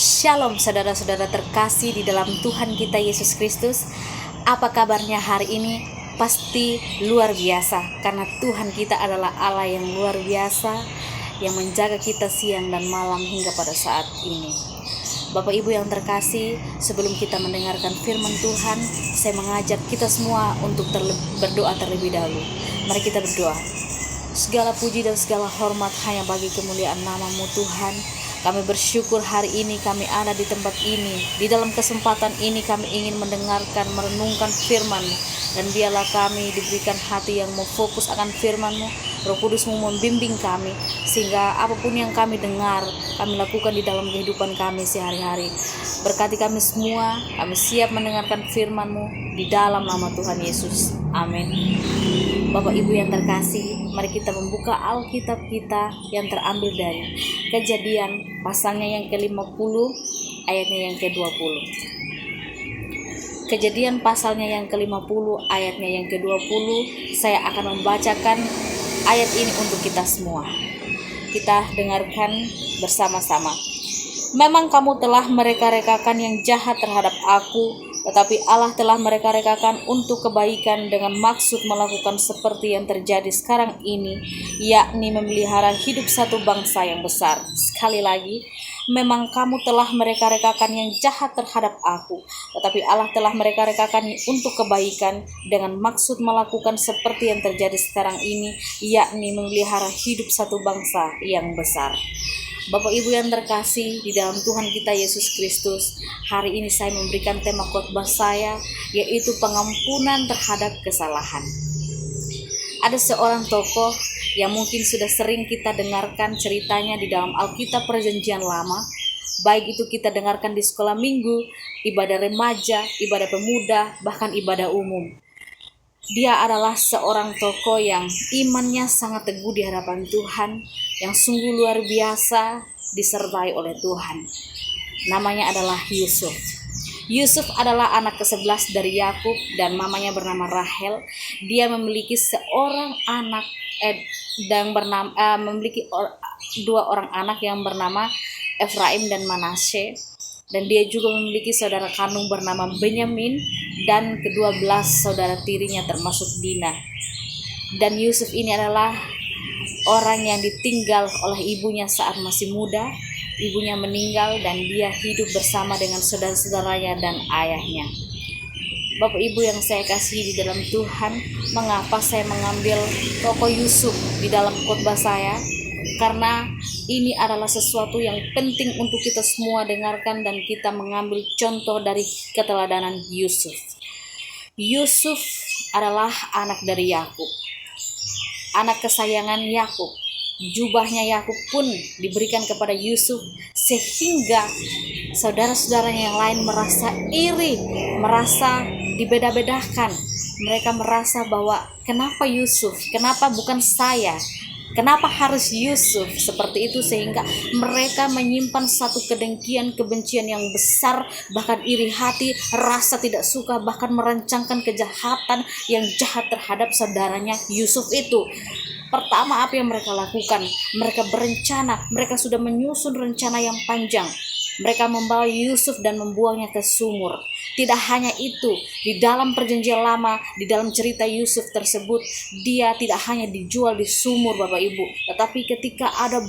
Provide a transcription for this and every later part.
Shalom saudara-saudara terkasih di dalam Tuhan kita Yesus Kristus. Apa kabarnya hari ini? Pasti luar biasa, karena Tuhan kita adalah Allah yang luar biasa, yang menjaga kita siang dan malam hingga pada saat ini. Bapak Ibu yang terkasih, sebelum kita mendengarkan firman Tuhan, saya mengajak kita semua untuk berdoa terlebih dahulu. Mari kita berdoa. Segala puji dan segala hormat hanya bagi kemuliaan nama-Mu Tuhan. Kami bersyukur hari ini kami ada di tempat ini. Di dalam kesempatan ini kami ingin mendengarkan, merenungkan firman-Mu. Dan biarlah kami diberikan hati yang mau fokus akan firman-Mu. Roh Kudus-Mu membimbing kami, sehingga apapun yang kami dengar, kami lakukan di dalam kehidupan kami sehari-hari. Berkati kami semua, kami siap mendengarkan firman-Mu di dalam nama Tuhan Yesus. Amin. Bapak Ibu yang terkasih, mari kita membuka Alkitab kita yang terambil dari Kejadian pasalnya yang ke-50 ayatnya yang ke-20. Kejadian pasalnya yang ke-50 ayatnya yang ke-20. Saya akan membacakan ayat ini untuk kita semua. Kita dengarkan bersama-sama. Memang kamu telah mereka-rekakan yang jahat terhadap aku, tetapi Allah telah mereka-rekakan untuk kebaikan dengan maksud melakukan seperti yang terjadi sekarang ini, yakni memelihara hidup satu bangsa yang besar. Sekali lagi, memang kamu telah mereka-rekakan yang jahat terhadap aku, tetapi Allah telah mereka-rekakan untuk kebaikan dengan maksud melakukan seperti yang terjadi sekarang ini, yakni memelihara hidup satu bangsa yang besar. Bapak Ibu yang terkasih di dalam Tuhan kita Yesus Kristus, hari ini saya memberikan tema khotbah saya, yaitu pengampunan terhadap kesalahan. Ada seorang tokoh yang mungkin sudah sering kita dengarkan ceritanya di dalam Alkitab Perjanjian Lama, baik itu kita dengarkan di sekolah minggu, ibadah remaja, ibadah pemuda, bahkan ibadah umum. Dia adalah seorang tokoh yang imannya sangat teguh di hadapan Tuhan, yang sungguh luar biasa disertai oleh Tuhan. Namanya adalah Yusuf. Yusuf adalah anak ke-11 dari Yakub dan mamanya bernama Rahel. Dia memiliki seorang anak dan memiliki dua orang anak yang bernama Efraim dan Manasye. Dan dia juga memiliki saudara kandung bernama Benyamin dan ke-12 saudara tirinya termasuk Dina. Dan Yusuf ini adalah orang yang ditinggal oleh ibunya saat masih muda. Ibunya meninggal dan dia hidup bersama dengan saudara-saudaranya dan ayahnya. Bapak Ibu yang saya kasihi di dalam Tuhan, mengapa saya mengambil tokoh Yusuf di dalam khotbah saya? Karena ini adalah sesuatu yang penting untuk kita semua dengarkan dan kita mengambil contoh dari keteladanan Yusuf. Yusuf adalah anak dari Yakub, anak kesayangan Yakub. Jubahnya Yakub pun diberikan kepada Yusuf, sehingga saudara-saudaranya yang lain merasa iri, merasa dibeda-bedakan. Mereka merasa bahwa kenapa Yusuf, kenapa bukan saya? Kenapa harus Yusuf? Seperti itu, sehingga mereka menyimpan satu kedengkian, kebencian yang besar, bahkan iri hati, rasa tidak suka, bahkan merancangkan kejahatan yang jahat terhadap saudaranya Yusuf itu. Pertama, apa yang mereka lakukan? Mereka berencana, mereka sudah menyusun rencana yang panjang. Mereka membawa Yusuf dan membuangnya ke sumur. Tidak hanya itu, di dalam Perjanjian Lama, di dalam cerita Yusuf tersebut, dia tidak hanya dijual di sumur, Bapak Ibu, tetapi ketika ada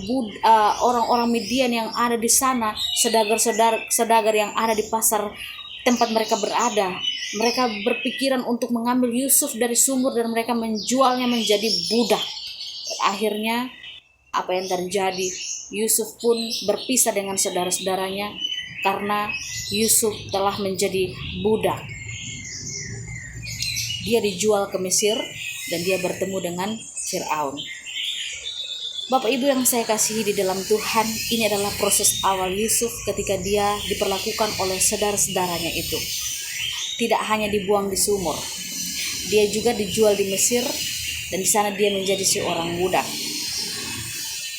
orang-orang Midian yang ada di sana, saudagar yang ada di pasar tempat mereka berada, mereka berpikiran untuk mengambil Yusuf dari sumur dan mereka menjualnya menjadi budak. Akhirnya apa yang terjadi? Yusuf pun berpisah dengan saudara-saudaranya karena Yusuf telah menjadi budak. Dia dijual ke Mesir dan dia bertemu dengan Firaun. Bapak Ibu yang saya kasihi di dalam Tuhan, ini adalah proses awal Yusuf ketika dia diperlakukan oleh saudara-saudaranya itu. Tidak hanya dibuang di sumur, dia juga dijual di Mesir dan di sana dia menjadi seorang budak.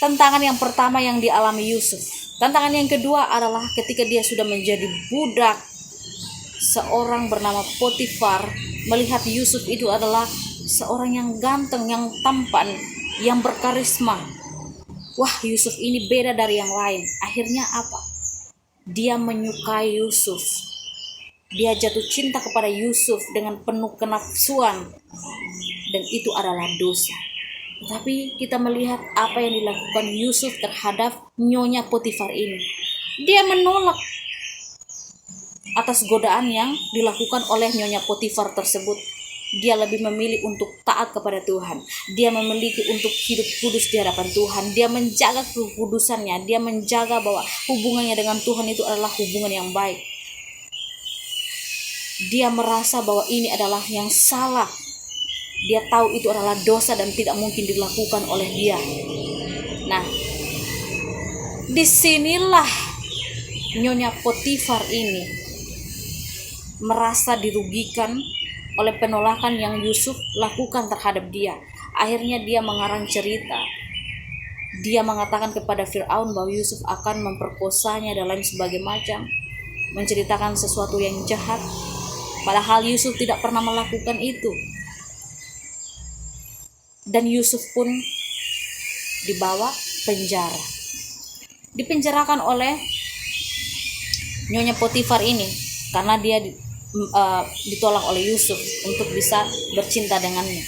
Tantangan yang pertama yang dialami Yusuf. Tantangan yang kedua adalah ketika dia sudah menjadi budak, seorang bernama Potifar melihat Yusuf itu adalah seorang yang ganteng, yang tampan, yang berkarisma. Wah, Yusuf ini beda dari yang lain. Akhirnya apa? Dia menyukai Yusuf. Dia jatuh cinta kepada Yusuf dengan penuh kenafsuan, dan itu adalah dosa. Tapi kita melihat apa yang dilakukan Yusuf terhadap nyonya Potifar ini. Dia menolak atas godaan yang dilakukan oleh nyonya Potifar tersebut. Dia lebih memilih untuk taat kepada Tuhan. Dia memiliki untuk hidup kudus di hadapan Tuhan. Dia menjaga kekudusannya. Dia menjaga bahwa hubungannya dengan Tuhan itu adalah hubungan yang baik. Dia merasa bahwa ini adalah yang salah. Dia tahu itu adalah dosa dan tidak mungkin dilakukan oleh dia. Nah, disinilah nyonya Potifar ini merasa dirugikan oleh penolakan yang Yusuf lakukan terhadap dia. Akhirnya dia mengarang cerita. Dia mengatakan kepada Firaun bahwa Yusuf akan memperkosanya dan lain sebagainya macam, menceritakan sesuatu yang jahat, padahal Yusuf tidak pernah melakukan itu. Dan Yusuf pun dibawa penjara, dipenjarakan oleh nyonya Potifar ini karena dia ditolak oleh Yusuf untuk bisa bercinta dengannya.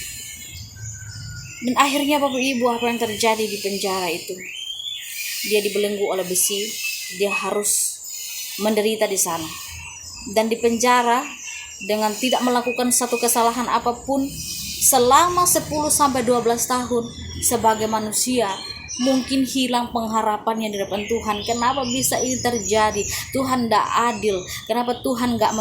Dan akhirnya Bapak Ibu, apa yang terjadi di penjara itu? Dia dibelenggu oleh besi, dia harus menderita di sana. Dan di penjara dengan tidak melakukan satu kesalahan apapun selama 10-12 tahun sebagai manusia, mungkin hilang pengharapannya di depan Tuhan. Kenapa bisa ini terjadi? Tuhan tidak adil. Kenapa Tuhan tidak